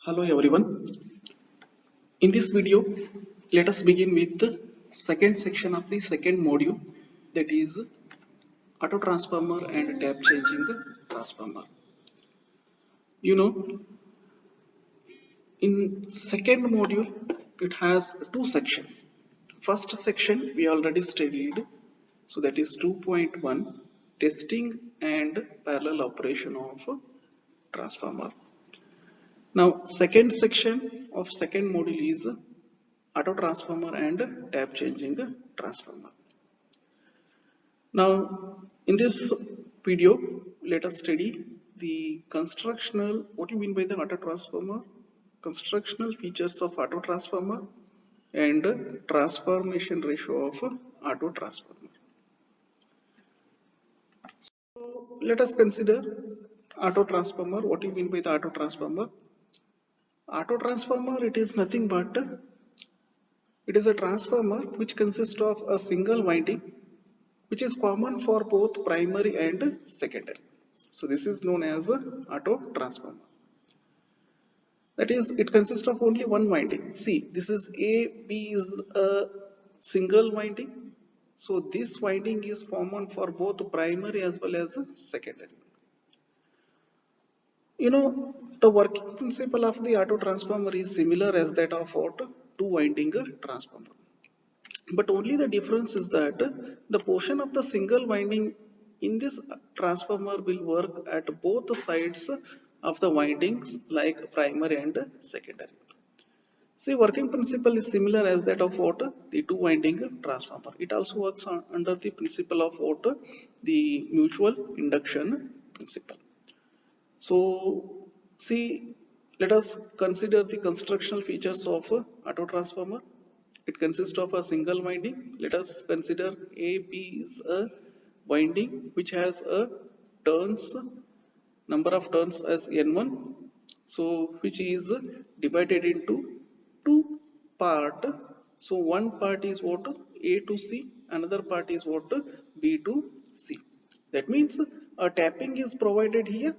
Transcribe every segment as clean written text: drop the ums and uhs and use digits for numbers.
Hello everyone. In this video, let us begin with the second section of the second module, that is auto transformer and tap changing transformer. You know, in second module, it has two sections. First section we already studied, so that is 2.1, testing and parallel operation of transformer. Now, second section of second module is auto transformer and tap changing transformer. Now, in this video, let us study the constructional, what do you mean by the auto transformer, constructional features of auto transformer and transformation ratio of auto transformer. So, let us consider auto transformer. What do you mean by the auto transformer? Auto transformer, it is nothing but it is a transformer which consists of a single winding which is common for both primary and secondary. So this is known as a auto transformer. That is, it consists of only one winding. See, this is A, B is a single winding. So this winding is common for both primary as well as secondary. You know, the working principle of the auto transformer is similar as that of what? Two winding transformer. But only the difference is that the portion of the single winding in this transformer will work at both sides of the windings like primary and secondary. See, working principle is similar as that of what? The two winding transformer. It also works under the principle of what? The mutual induction principle. So, see, let us consider the constructional features of auto transformer. It consists of a single winding. Let us consider AB is a winding which has a turns, number of turns as N1. So, which is divided into two part. So, one part is what? A to C, another part is what? B to C. That means a tapping is provided here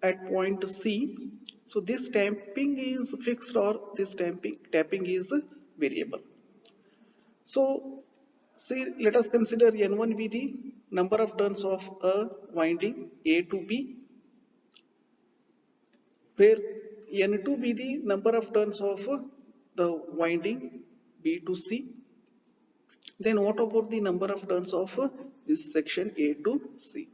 at point C. So this tapping is fixed or this tapping is variable. So see, let us consider N1 be the number of turns of a winding A to B, where N2 be the number of turns of the winding B to C. Then what about the number of turns of this section A to C?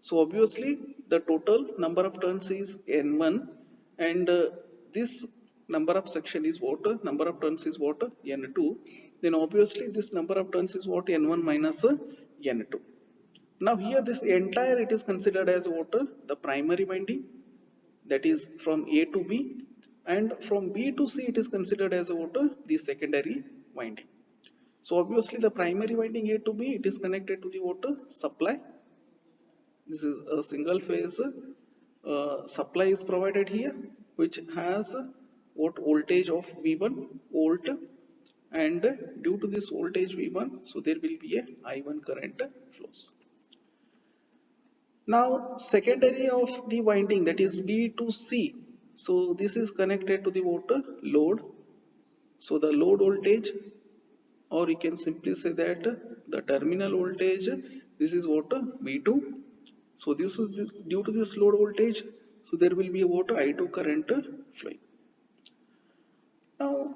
So obviously the total number of turns is N1 and this number of section is what? Number of turns is what? N2. Then obviously this number of turns is what? N1 minus N2. Now here this entire it is considered as what? The primary winding, that is from A to B, and from B to C it is considered as what? The secondary winding. So obviously the primary winding A to B it is connected to the what? Supply. This is a single phase supply is provided here, which has what? Voltage of V1 volt, and due to this voltage V1, so there will be a I1 current flows. Now secondary of the winding, that is B to C, so this is connected to the what? Load. So the load voltage, or you can simply say that the terminal voltage, this is what? V2. So this is due to this load voltage, so there will be a what? I2 current flowing. Now,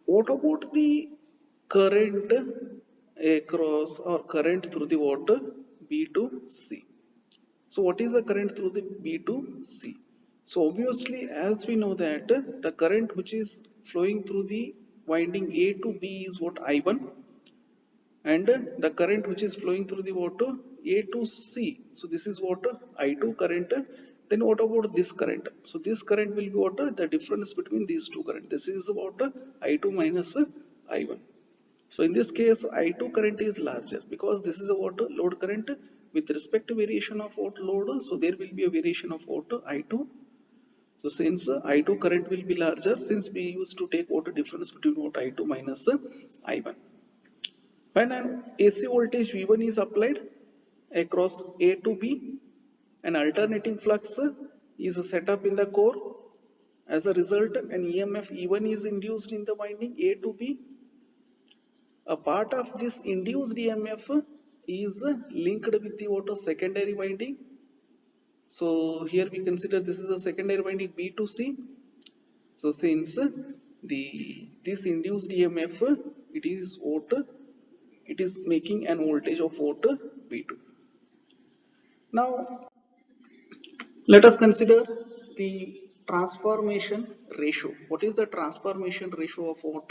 what about the current across or current through the water B to C? So what is the current through the B to C? So obviously, as we know that the current which is flowing through the winding A to B is what? I1, and the current which is flowing through the water A to C, so this is what? I2 current. Then what about this current? So this current will be what? The difference between these two current. This is what? I2 minus I1. So in this case I2 current is larger because this is a what? Load current with respect to variation of what? Load. So there will be a variation of what? I2. So since I2 current will be larger, since we used to take what? Difference between what? I2 minus I1. When an AC voltage V1 is applied across A to B, an alternating flux is set up in the core. As a result, an EMF E1 is induced in the winding A to B. A part of this induced EMF is linked with the what secondary winding. So here we consider this is a secondary winding B to C. So since this induced EMF, it is what, it is making an voltage of what, V2. Now let us consider the transformation ratio. What is the transformation ratio of what?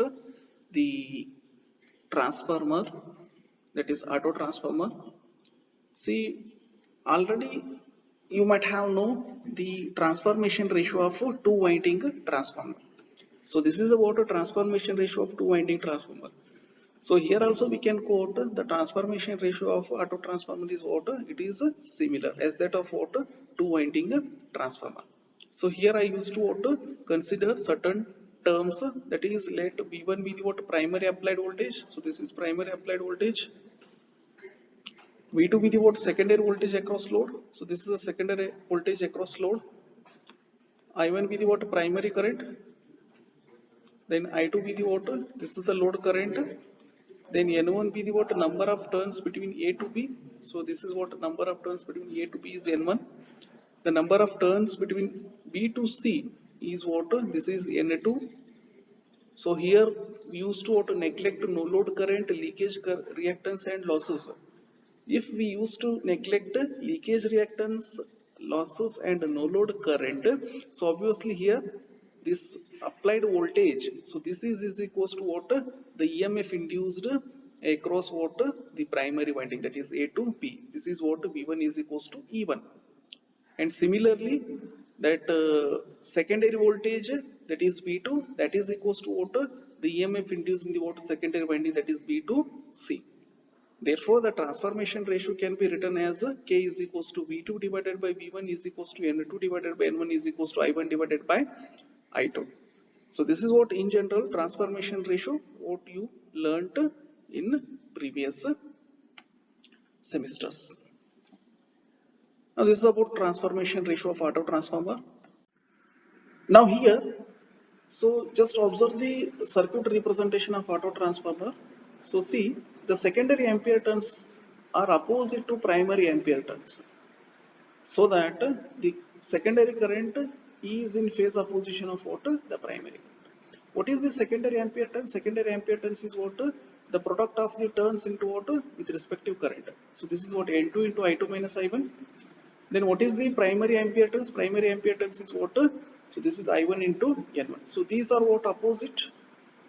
The transformer, that is auto transformer. See, already you might have known the transformation ratio of two winding transformer. So this is the what transformation ratio of two winding transformer. So here also we can quote the transformation ratio of auto transformer is what? It is similar as that of what? Two winding transformer. So here I used to what? Consider certain terms, that is let V1 be the what? Primary applied voltage. So this is primary applied voltage. V2 be the what? Secondary voltage across load. So this is a secondary voltage across load. I1 be the what? Primary current. Then I2 be the what? This is the load current. Then N1 be the what? Number of turns between A to B. So this is what number of turns between A to B is N1. The number of turns between B to C is what? This is N2. So here we used to what? Neglect no load current, leakage reactance and losses. If we used to neglect leakage reactance, losses and no load current, so obviously here this applied voltage, so this is equals to what? The EMF induced across what? The primary winding, that is A to B. This is what V1 is equals to E1. And similarly that secondary voltage, that is V2, that is equals to what? The EMF induced in the what? Secondary winding, that is B to C. Therefore, the transformation ratio can be written as K is equals to V2 divided by V1 is equals to N2 divided by N1 is equals to I1 divided by I2. So this is what in general transformation ratio what you learnt in previous semesters. Now this is about transformation ratio of auto transformer. Now here, so just observe the circuit representation of auto transformer. So see, the secondary ampere turns are opposite to primary ampere turns, so that the secondary current is in phase opposition of what? The primary current. What is the secondary ampere turn? Secondary ampere turns is what? The product of the turns into what? With respective current. So this is what? N2 into I2 minus I1. Then what is the primary ampere turns? Primary ampere turns is what? So this is I1 into N1. So these are what? Opposite.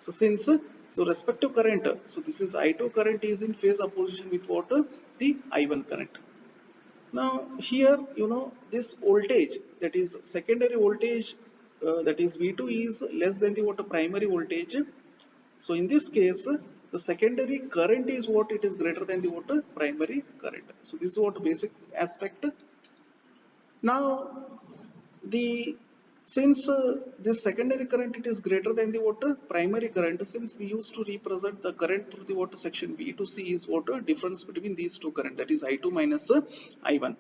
So since so respective current, so this is I2 current is in phase opposition with what? The I1 current. Now here you know this voltage, that is secondary voltage, that is V2 is less than the what? Primary voltage. So in this case the secondary current is what? It is greater than the what? Primary current. So this is what basic aspect. Now the since this secondary current it is greater than the what? Primary current, since we used to represent the current through the what? Section B to C is what? Difference between these two current, that is I2 minus I1.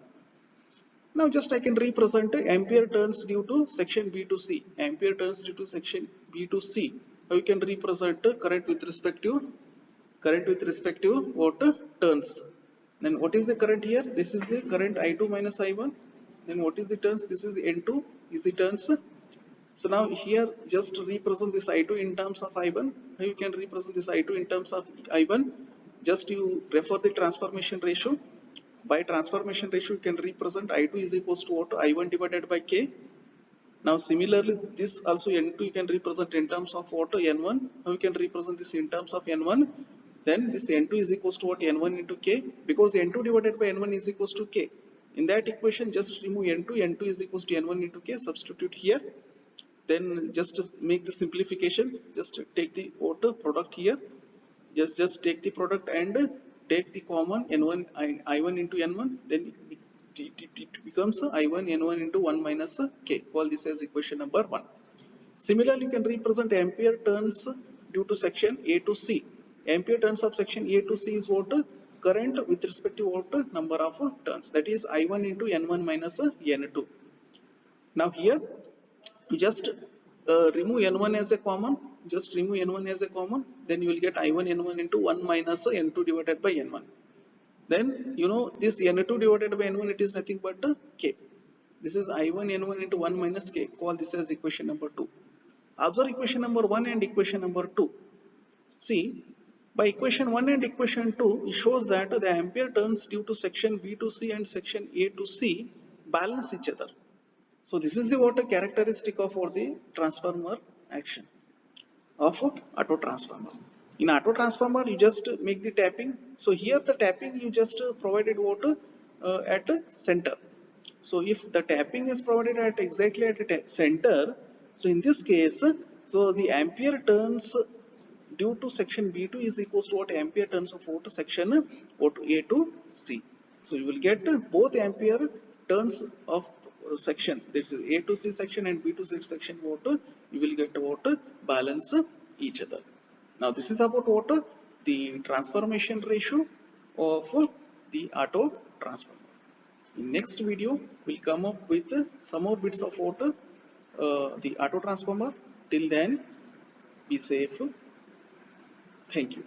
Now just I can represent ampere turns due to section B to C. Ampere turns due to section B to C. Now we can represent current with respect to what? Turns. Then what is the current here? This is the current I2 minus I1. Then what is the turns? This is N2 is the turns. So now here just represent this I2 in terms of I1. How you can represent this I2 in terms of I1? Just you refer the transformation ratio. By transformation ratio you can represent I2 is equals to what? I1 divided by K. Now similarly this also N2 you can represent in terms of what? N1. How you can represent this in terms of N1? Then this N2 is equals to what? N1 into K, because N2 divided by N1 is equals to K. In that equation just remove N2, N2 is equals to N1 into K, substitute here. Then just make the simplification, just take the what? Product here. Just take the product and take the common N1 I1 into N1, then it becomes I1 N1 into 1 minus K. Call this as equation number 1. Similarly, you can represent ampere turns due to section A to C. Ampere turns of section A to C is what? Current with respect to what? Number of turns. That is I1 into N1 minus N2. Now here, you just remove n1 as a common, just remove n1 as a common, then you will get I1 n1 into 1 minus n2 divided by n1. Then you know this n2 divided by n1, it is nothing but k. This is I1 n1 into 1 minus k. Call this as equation number 2. Observe equation number 1 and equation number 2. See, by equation 1 and equation 2, it shows that the ampere turns due to section B to C and section A to C balance each other. So this is the what a characteristic of for the transformer action of auto transformer. In auto transformer, you just make the tapping. So here the tapping you just provided what at center. So if the tapping is provided at exactly at the center, so in this case, so the ampere turns due to section B2 is equals to what ampere turns of what section what A to C. So you will get both ampere turns of section, this is A to C section and B to C section what you will get what balance each other. Now this is about what the transformation ratio of the auto transformer. In next video we'll come up with some more bits of what the auto transformer. Till then, be safe. Thank you.